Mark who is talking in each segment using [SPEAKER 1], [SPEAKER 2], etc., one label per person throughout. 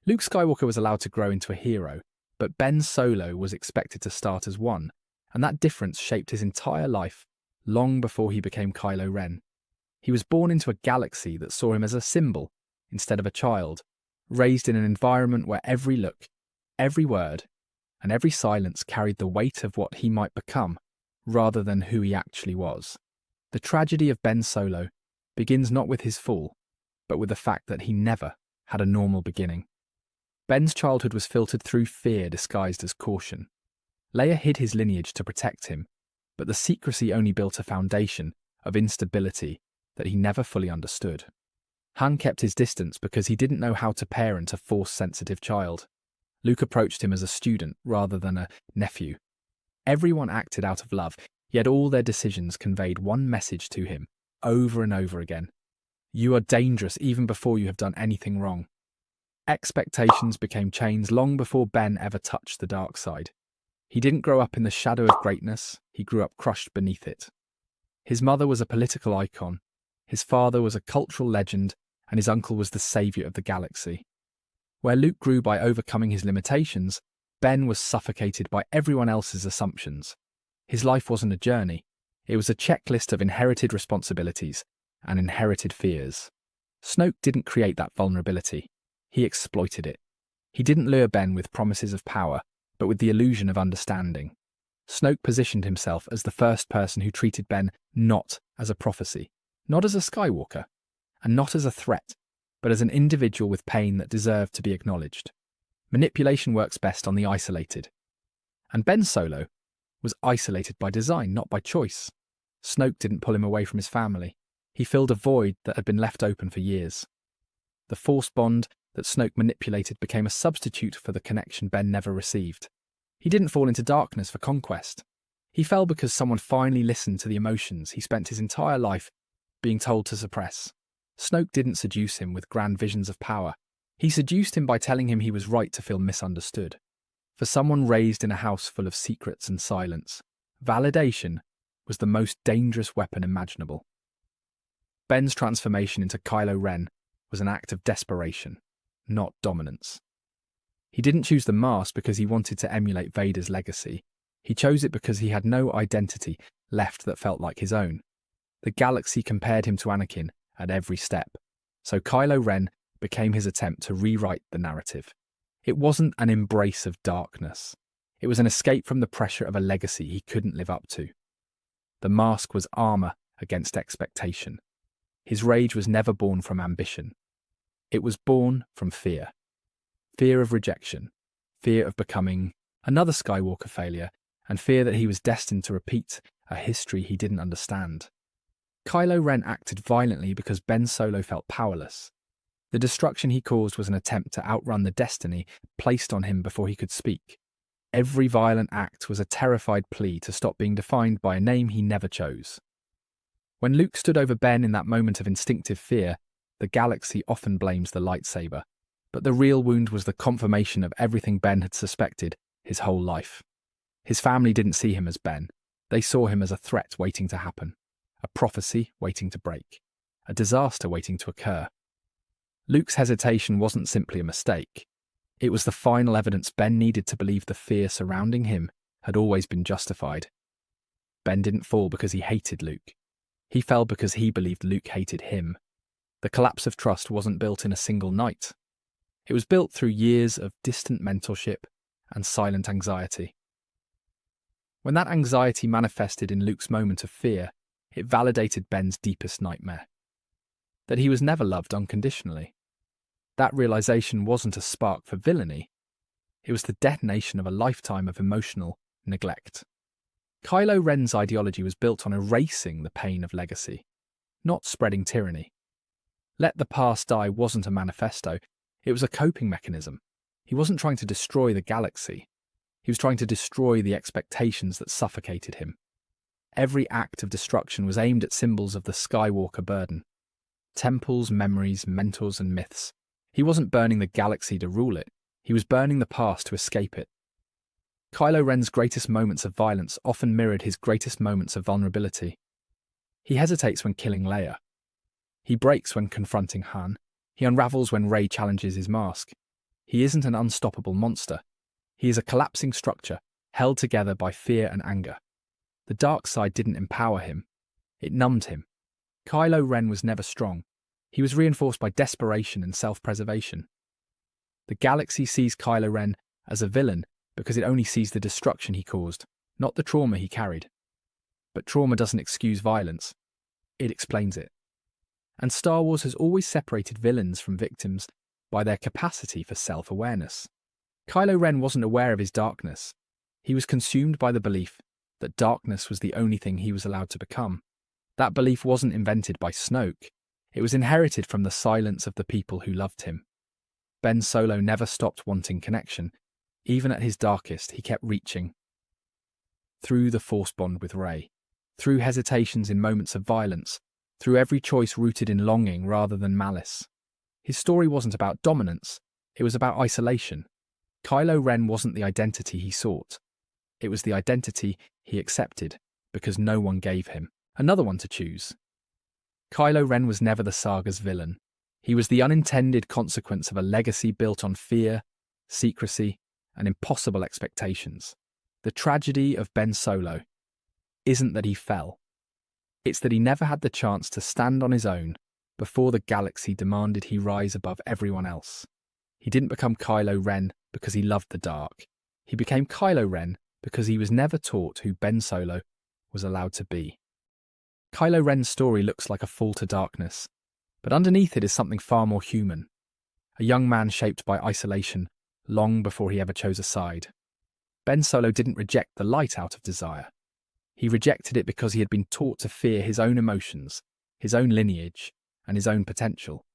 [SPEAKER 1] Luke Skywalker was allowed to grow into a hero, but Ben Solo was expected to start as one, and that difference shaped his entire life long before he became Kylo Ren. He was born into a galaxy that saw him as a symbol instead of a child, raised in an environment where every look, every word, and every silence carried the weight of what he might become rather than who he actually was. The tragedy of Ben Solo begins not with his fall, but with the fact that he never had a normal beginning. Ben's childhood was filtered through fear disguised as caution. Leia hid his lineage to protect him, but the secrecy only built a foundation of instability that he never fully understood. Han kept his distance because he didn't know how to parent a Force-sensitive child. Luke approached him as a student rather than a nephew. Everyone acted out of love, yet all their decisions conveyed one message to him, over and over again. You are dangerous even before you have done anything wrong. Expectations became chains long before Ben ever touched the dark side. He didn't grow up in the shadow of greatness, he grew up crushed beneath it. His mother was a political icon, his father was a cultural legend, and his uncle was the saviour of the galaxy. Where Luke grew by overcoming his limitations, Ben was suffocated by everyone else's assumptions. His life wasn't a journey, it was a checklist of inherited responsibilities and inherited fears. Snoke didn't create that vulnerability, he exploited it. He didn't lure Ben with promises of power, but with the illusion of understanding. Snoke positioned himself as the first person who treated Ben not as a prophecy, not as a Skywalker, and not as a threat, but as an individual with pain that deserved to be acknowledged. Manipulation works best on the isolated. And Ben Solo was isolated by design, not by choice. Snoke didn't pull him away from his family. He filled a void that had been left open for years. The Force bond that Snoke manipulated became a substitute for the connection Ben never received. He didn't fall into darkness for conquest. He fell because someone finally listened to the emotions he spent his entire life being told to suppress. Snoke didn't seduce him with grand visions of power. He seduced him by telling him he was right to feel misunderstood. For someone raised in a house full of secrets and silence, validation was the most dangerous weapon imaginable. Ben's transformation into Kylo Ren was an act of desperation, not dominance. He didn't choose the mask because he wanted to emulate Vader's legacy. He chose it because he had no identity left that felt like his own. The galaxy compared him to Anakin at every step, so Kylo Ren became his attempt to rewrite the narrative. It wasn't an embrace of darkness. It was an escape from the pressure of a legacy he couldn't live up to. The mask was armor against expectation. His rage was never born from ambition. It was born from fear. Fear of rejection, fear of becoming another Skywalker failure, and fear that he was destined to repeat a history he didn't understand. Kylo Ren acted violently because Ben Solo felt powerless. The destruction he caused was an attempt to outrun the destiny placed on him before he could speak. Every violent act was a terrified plea to stop being defined by a name he never chose. When Luke stood over Ben in that moment of instinctive fear, the galaxy often blames the lightsaber, but the real wound was the confirmation of everything Ben had suspected his whole life. His family didn't see him as Ben. They saw him as a threat waiting to happen, a prophecy waiting to break, a disaster waiting to occur. Luke's hesitation wasn't simply a mistake. It was the final evidence Ben needed to believe the fear surrounding him had always been justified. Ben didn't fall because he hated Luke. He fell because he believed Luke hated him. The collapse of trust wasn't built in a single night. It was built through years of distant mentorship and silent anxiety. When that anxiety manifested in Luke's moment of fear, it validated Ben's deepest nightmare. That he was never loved unconditionally. That realization wasn't a spark for villainy. It was the detonation of a lifetime of emotional neglect. Kylo Ren's ideology was built on erasing the pain of legacy, not spreading tyranny. Let the past die wasn't a manifesto, it was a coping mechanism. He wasn't trying to destroy the galaxy. He was trying to destroy the expectations that suffocated him. Every act of destruction was aimed at symbols of the Skywalker burden. Temples, memories, mentors, and myths. He wasn't burning the galaxy to rule it. He was burning the past to escape it. Kylo Ren's greatest moments of violence often mirrored his greatest moments of vulnerability. He hesitates when killing Leia. He breaks when confronting Han. He unravels when Rey challenges his mask. He isn't an unstoppable monster. He is a collapsing structure, held together by fear and anger. The dark side didn't empower him. It numbed him. Kylo Ren was never strong. He was reinforced by desperation and self-preservation. The galaxy sees Kylo Ren as a villain because it only sees the destruction he caused, not the trauma he carried. But trauma doesn't excuse violence. It explains it. And Star Wars has always separated villains from victims by their capacity for self-awareness. Kylo Ren wasn't aware of his darkness. He was consumed by the belief that darkness was the only thing he was allowed to become. That belief wasn't invented by Snoke. It was inherited from the silence of the people who loved him. Ben Solo never stopped wanting connection. Even at his darkest, he kept reaching. Through the Force bond with Rey, through hesitations in moments of violence, through every choice rooted in longing rather than malice. His story wasn't about dominance, it was about isolation. Kylo Ren wasn't the identity he sought. It was the identity he accepted, because no one gave him another one to choose. Kylo Ren was never the saga's villain. He was the unintended consequence of a legacy built on fear, secrecy, and impossible expectations. The tragedy of Ben Solo isn't that he fell. It's that he never had the chance to stand on his own before the galaxy demanded he rise above everyone else. He didn't become Kylo Ren because he loved the dark. He became Kylo Ren because he was never taught who Ben Solo was allowed to be. Kylo Ren's story looks like a fall to darkness, but underneath it is something far more human. A young man shaped by isolation long before he ever chose a side. Ben Solo didn't reject the light out of desire. He rejected it because he had been taught to fear his own emotions, his own lineage, and his own potential.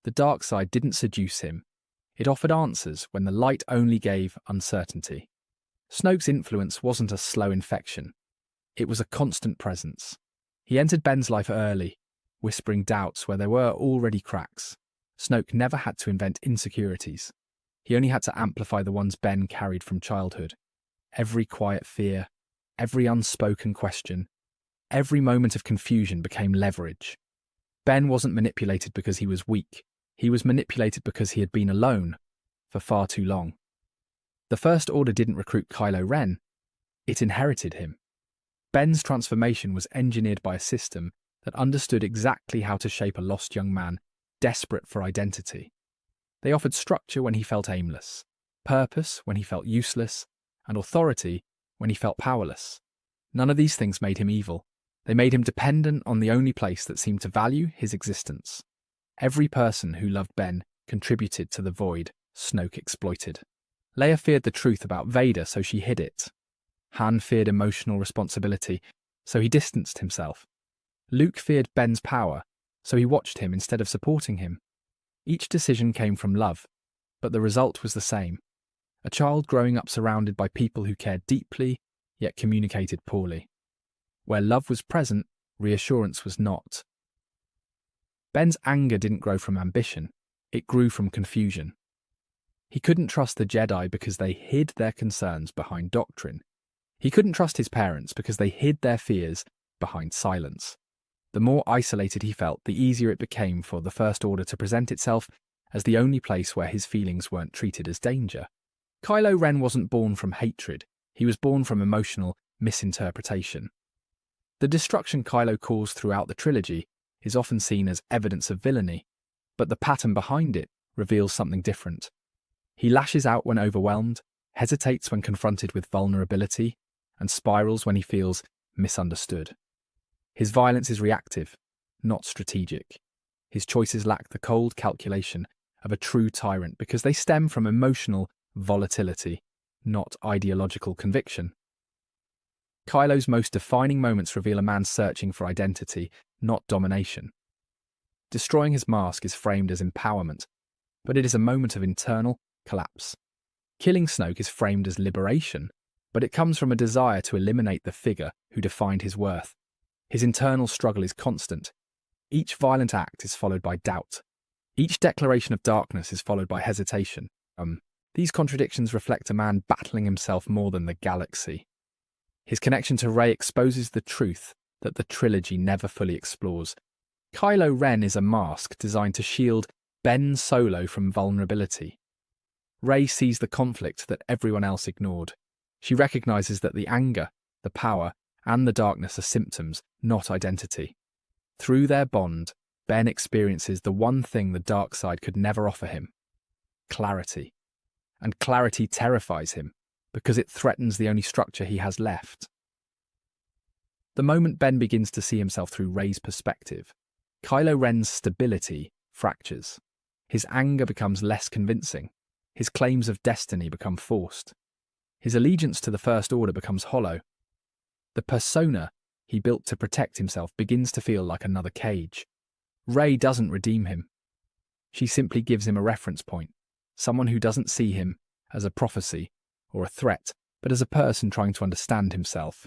[SPEAKER 1] The dark side didn't seduce him. It offered answers when the light only gave uncertainty. Snoke's influence wasn't a slow infection. It was a constant presence. He entered Ben's life early, whispering doubts where there were already cracks. Snoke never had to invent insecurities. He only had to amplify the ones Ben carried from childhood. Every quiet fear, every unspoken question, every moment of confusion became leverage. Ben wasn't manipulated because he was weak. He was manipulated because he had been alone for far too long. The First Order didn't recruit Kylo Ren. It inherited him. Ben's transformation was engineered by a system that understood exactly how to shape a lost young man, desperate for identity. They offered structure when he felt aimless, purpose when he felt useless, and authority when he felt powerless. None of these things made him evil. They made him dependent on the only place that seemed to value his existence. Every person who loved Ben contributed to the void Snoke exploited. Leia feared the truth about Vader, so she hid it. Han feared emotional responsibility, so he distanced himself. Luke feared Ben's power, so he watched him instead of supporting him. Each decision came from love, but the result was the same. A child growing up surrounded by people who cared deeply, yet communicated poorly. Where love was present, reassurance was not. Ben's anger didn't grow from ambition, it grew from confusion. He couldn't trust the Jedi because they hid their concerns behind doctrine. He couldn't trust his parents because they hid their fears behind silence. The more isolated he felt, the easier it became for the First Order to present itself as the only place where his feelings weren't treated as danger. Kylo Ren wasn't born from hatred, he was born from emotional misinterpretation. The destruction Kylo caused throughout the trilogy is often seen as evidence of villainy, but the pattern behind it reveals something different. He lashes out when overwhelmed, hesitates when confronted with vulnerability, and spirals when he feels misunderstood. His violence is reactive, not strategic. His choices lack the cold calculation of a true tyrant because they stem from emotional volatility, not ideological conviction. Kylo's most defining moments reveal a man searching for identity, not domination. Destroying his mask is framed as empowerment, but it is a moment of internal collapse. Killing Snoke is framed as liberation, but it comes from a desire to eliminate the figure who defined his worth. His internal struggle is constant. Each violent act is followed by doubt. Each declaration of darkness is followed by hesitation. These contradictions reflect a man battling himself more than the galaxy. His connection to Rey exposes the truth that the trilogy never fully explores. Kylo Ren is a mask designed to shield Ben Solo from vulnerability. Rey sees the conflict that everyone else ignored. She recognizes that the anger, the power, and the darkness are symptoms, not identity. Through their bond, Ben experiences the one thing the dark side could never offer him: clarity. And clarity terrifies him, because it threatens the only structure he has left. The moment Ben begins to see himself through Rey's perspective, Kylo Ren's stability fractures. His anger becomes less convincing. His claims of destiny become forced. His allegiance to the First Order becomes hollow. The persona he built to protect himself begins to feel like another cage. Rey doesn't redeem him. She simply gives him a reference point, someone who doesn't see him as a prophecy or a threat, but as a person trying to understand himself.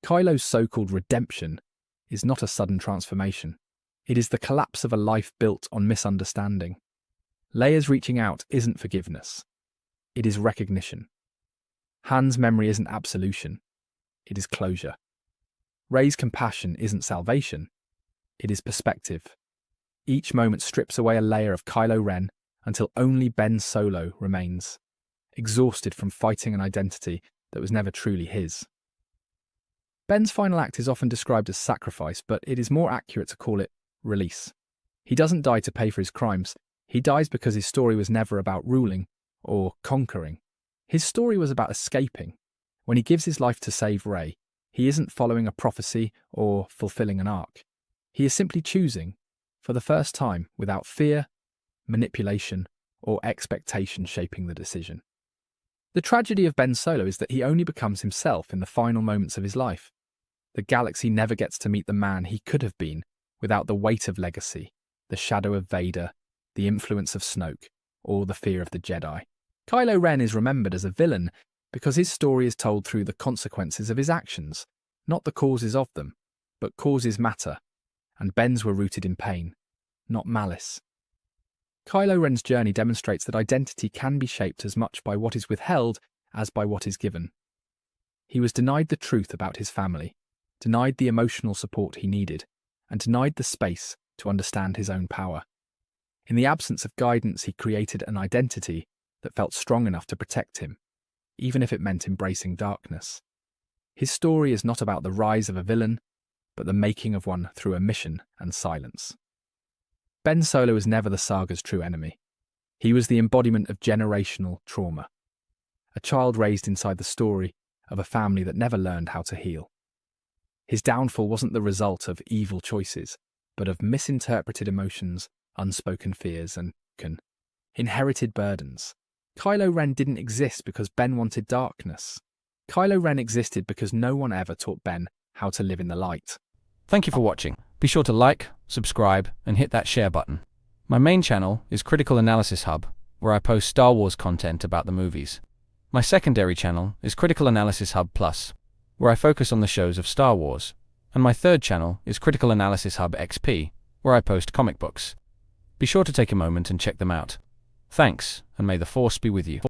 [SPEAKER 1] Kylo's so-called redemption is not a sudden transformation. It is the collapse of a life built on misunderstanding. Leia's reaching out isn't forgiveness. It is recognition. Han's memory isn't absolution. It is closure. Rey's compassion isn't salvation. It is perspective. Each moment strips away a layer of Kylo Ren until only Ben Solo remains, exhausted from fighting an identity that was never truly his. Ben's final act is often described as sacrifice, but it is more accurate to call it release. He doesn't die to pay for his crimes. He dies because his story was never about ruling or conquering. His story was about escaping. When he gives his life to save Rey, he isn't following a prophecy or fulfilling an arc. He is simply choosing, for the first time, without fear, manipulation, or expectation shaping the decision. The tragedy of Ben Solo is that he only becomes himself in the final moments of his life. The galaxy never gets to meet the man he could have been without the weight of legacy, the shadow of Vader, the influence of Snoke, or the fear of the Jedi. Kylo Ren is remembered as a villain because his story is told through the consequences of his actions, not the causes of them, but causes matter, and Ben's were rooted in pain, not malice. Kylo Ren's journey demonstrates that identity can be shaped as much by what is withheld as by what is given. He was denied the truth about his family, denied the emotional support he needed, and denied the space to understand his own power. In the absence of guidance, he created an identity that felt strong enough to protect him, even if it meant embracing darkness. His story is not about the rise of a villain, but the making of one through omission and silence. Ben Solo was never the saga's true enemy. He was the embodiment of generational trauma, a child raised inside the story of a family that never learned how to heal. His downfall wasn't the result of evil choices, but of misinterpreted emotions, unspoken fears, and inherited burdens. Kylo Ren didn't exist because Ben wanted darkness. Kylo Ren existed because no one ever taught Ben how to live in the light.
[SPEAKER 2] Thank you for watching. Be sure to like, subscribe, and hit that share button. My main channel is Critical Analysis Hub, where I post Star Wars content about the movies. My secondary channel is Critical Analysis Hub Plus, where I focus on the shows of Star Wars. And my third channel is Critical Analysis Hub XP, where I post comic books. Be sure to take a moment and check them out. Thanks, and may the Force be with you.